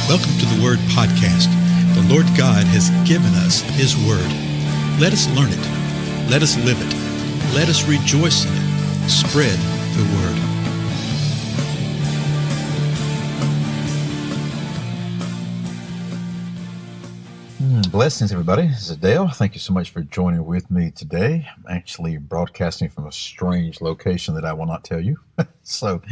Welcome to the Word Podcast. The Lord God has given us His Word. Let us learn it. Let us live it. Let us rejoice in it. Spread the Word. Blessings, everybody. This is Dale. Thank you so much for joining with me today. I'm actually broadcasting from a strange location that I will not tell you. So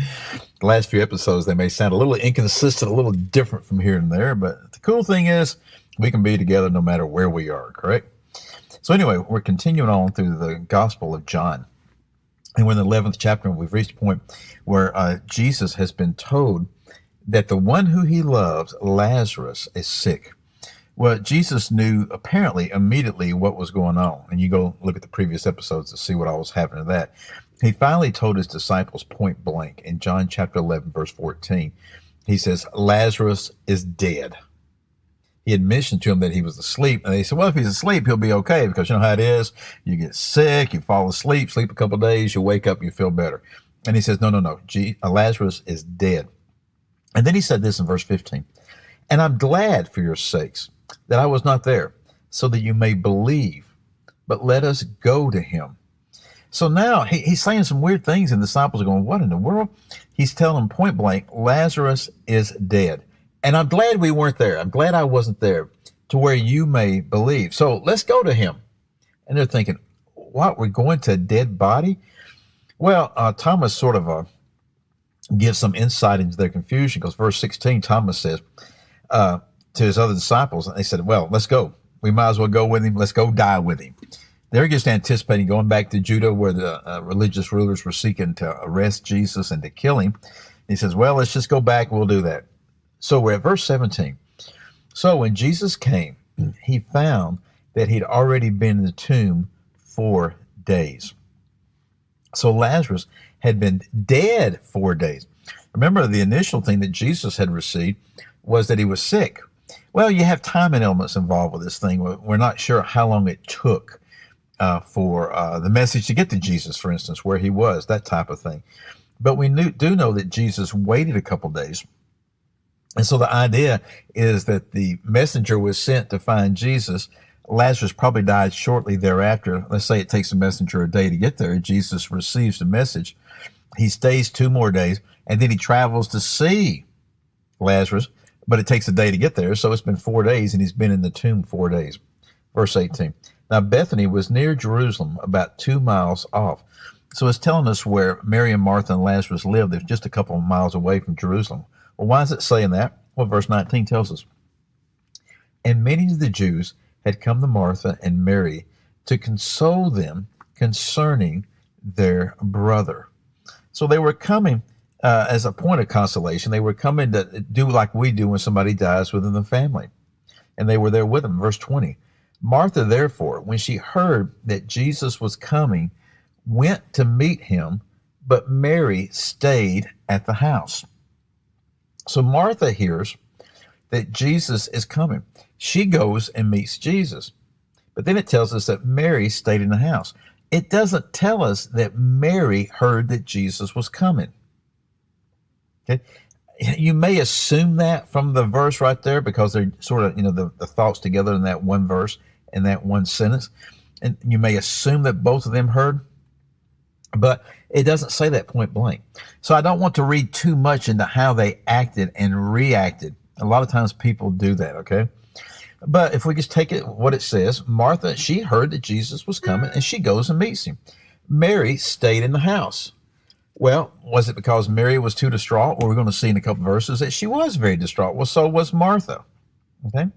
the last few episodes, they may sound a little inconsistent, a little different from here and there, but the cool thing is we can be together no matter where we are, correct? So anyway, we're continuing on through the Gospel of John. And we're in the 11th chapter, and we've reached a point where Jesus has been told that the one who he loves, Lazarus, is sick. Well, Jesus knew apparently immediately what was going on. And you go look at the previous episodes to see what all was happening to that. He finally told his disciples point blank in John chapter 11, verse 14. He says, Lazarus is dead. He had mentioned to them that he was asleep. And they said, well, if he's asleep, he'll be okay. Because you know how it is. You get sick, you fall asleep, sleep a couple of days, you wake up, you feel better. And he says, no. Lazarus is dead. And then he said this in verse 15. And I'm glad for your sakes that I was not there, so that you may believe, but let us go to him. So now he's saying some weird things, and the disciples are going, what in the world? He's telling them point blank, Lazarus is dead. And I'm glad we weren't there. I'm glad I wasn't there to where you may believe. So let's go to him. And they're thinking, what, we're going to a dead body? Well, Thomas sort of gives some insight into their confusion, because verse 16, Thomas says, to his other disciples, and they said, well, let's go. We might as well go with him. Let's go die with him. They're just anticipating going back to Judah, where the religious rulers were seeking to arrest Jesus and to kill him. He says, well, let's just go back. We'll do that. So we're at verse 17. So when Jesus came, he found that he'd already been in the tomb 4 days. So Lazarus had been dead 4 days. Remember, the initial thing that Jesus had received was that he was sick. Well, you have timing elements involved with this thing. We're not sure how long it took for the message to get to Jesus, for instance, where he was, that type of thing. But we do know that Jesus waited a couple days. And so the idea is that the messenger was sent to find Jesus. Lazarus probably died shortly thereafter. Let's say it takes the messenger a day to get there. Jesus receives the message. He stays 2 more days, and then he travels to see Lazarus. But it takes a day to get there, so it's been 4 days, and he's been in the tomb 4 days. Verse 18. Now Bethany was near Jerusalem, about 2 miles off. So it's telling us where Mary and Martha and Lazarus lived. They're just a couple of miles away from Jerusalem. Well, why is it saying that? Well, verse 19 tells us. And many of the Jews had come to Martha and Mary to console them concerning their brother. So they were coming as a point of consolation. They were coming to do like we do when somebody dies within the family. And they were there with them. Verse 20. Martha, therefore, when she heard that Jesus was coming, went to meet him, but Mary stayed at the house. So Martha hears that Jesus is coming. She goes and meets Jesus. But then it tells us that Mary stayed in the house. It doesn't tell us that Mary heard that Jesus was coming. Okay, you may assume that from the verse right there, because they're sort of, the thoughts together in that one verse, in that one sentence. And you may assume that both of them heard, but it doesn't say that point blank. So I don't want to read too much into how they acted and reacted. A lot of times people do that, okay? But if we just take it, what it says, Martha, she heard that Jesus was coming, and she goes and meets him. Mary stayed in the house. Well, was it because Mary was too distraught? Well, we're going to see in a couple of verses that she was very distraught. Well, so was Martha. Okay?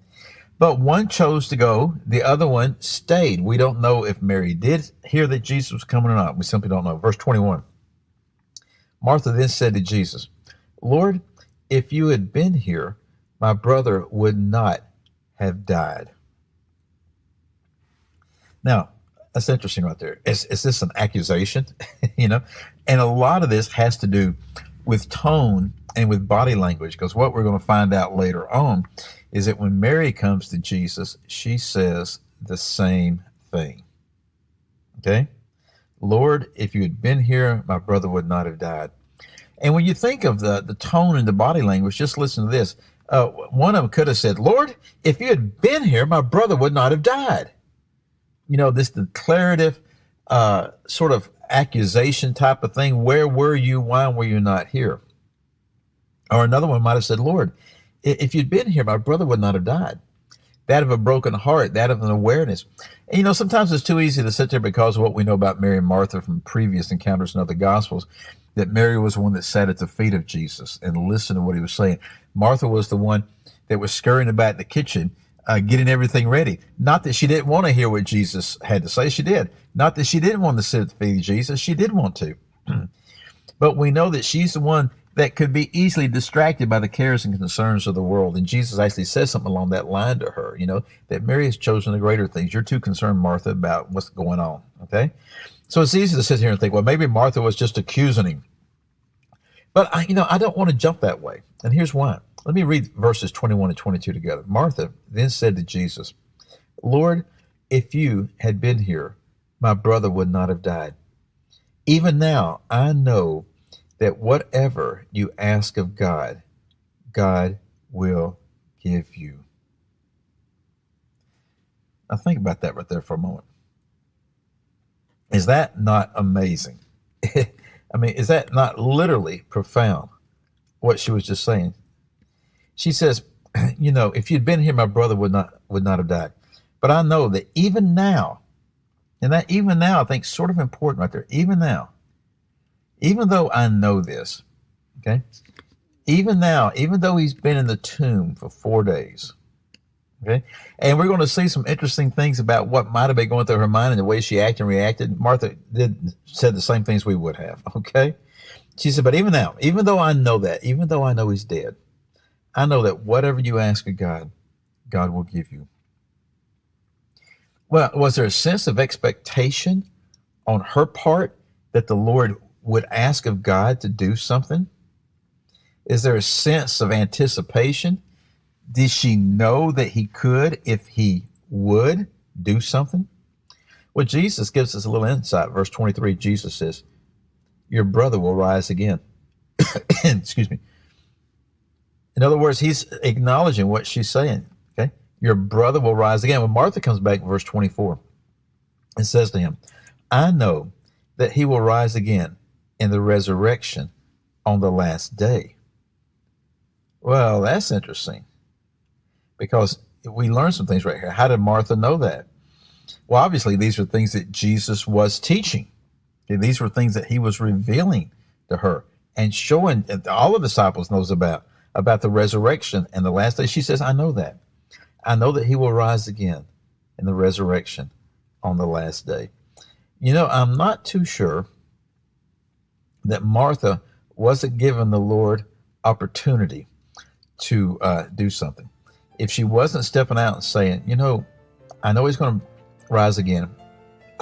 But one chose to go, the other one stayed. We don't know if Mary did hear that Jesus was coming or not. We simply don't know. Verse 21. Martha then said to Jesus, Lord, if you had been here, my brother would not have died. Now, that's interesting right there. Is this an accusation? And a lot of this has to do with tone and with body language, because what we're going to find out later on is that when Mary comes to Jesus, she says the same thing. Okay? Lord, if you had been here, my brother would not have died. And when you think of the tone and the body language, just listen to this. One of them could have said, Lord, if you had been here, my brother would not have died. This declarative sort of accusation type of thing. Where were you? Why were you not here? Or another one might have said, Lord, if you'd been here, my brother would not have died. That of a broken heart, that of an awareness. And, sometimes it's too easy to sit there because of what we know about Mary and Martha from previous encounters in other Gospels, that Mary was the one that sat at the feet of Jesus and listened to what he was saying. Martha was the one that was scurrying about the kitchen, getting everything ready. Not that she didn't want to hear what Jesus had to say. She did. Not that she didn't want to sit at the feet of Jesus. She did want to. But we know that she's the one that could be easily distracted by the cares and concerns of the world. And Jesus actually says something along that line to her, that Mary has chosen the greater things. You're too concerned, Martha, about what's going on, okay? So it's easy to sit here and think, well, maybe Martha was just accusing him. But, I don't want to jump that way. And here's why. Let me read verses 21 and 22 together. Martha then said to Jesus, Lord, if you had been here, my brother would not have died. Even now, I know that whatever you ask of God, God will give you. Now think about that right there for a moment. Is that not amazing? Is that not literally profound, what she was just saying? She says, if you'd been here, my brother would not have died. But I know that even now, and that even now I think is sort of important right there, even now, even though I know this, okay, even now, even though he's been in the tomb for 4 days, okay, and we're going to see some interesting things about what might have been going through her mind and the way she acted and reacted. Martha said the same things we would have, okay? She said, but even now, even though I know that, even though I know he's dead, I know that whatever you ask of God, God will give you. Well, was there a sense of expectation on her part that the Lord would ask of God to do something? Is there a sense of anticipation? Did she know that he could, if he would, do something? Well, Jesus gives us a little insight. Verse 23, Jesus says, your brother will rise again. Excuse me. In other words, he's acknowledging what she's saying. Okay, your brother will rise again. When Martha comes back in verse 24, it says to him, I know that he will rise again in the resurrection on the last day. Well, that's interesting, because we learn some things right here. How did Martha know that? Well, obviously, these are things that Jesus was teaching. Okay, these were things that he was revealing to her and showing, all the disciples knows about the resurrection and the last day. She says, I know that. I know that he will rise again in the resurrection on the last day. I'm not too sure that Martha wasn't given the Lord opportunity to do something. If she wasn't stepping out and saying, I know he's going to rise again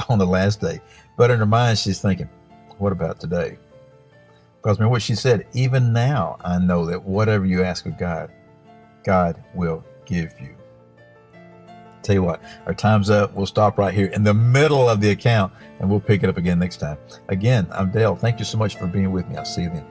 on the last day, but in her mind she's thinking, what about today? Because remember what she said, even now I know that whatever you ask of God, God will give you. Tell you what, our time's up. We'll stop right here in the middle of the account and we'll pick it up again next time. Again, I'm Dale. Thank you so much for being with me. I'll see you then.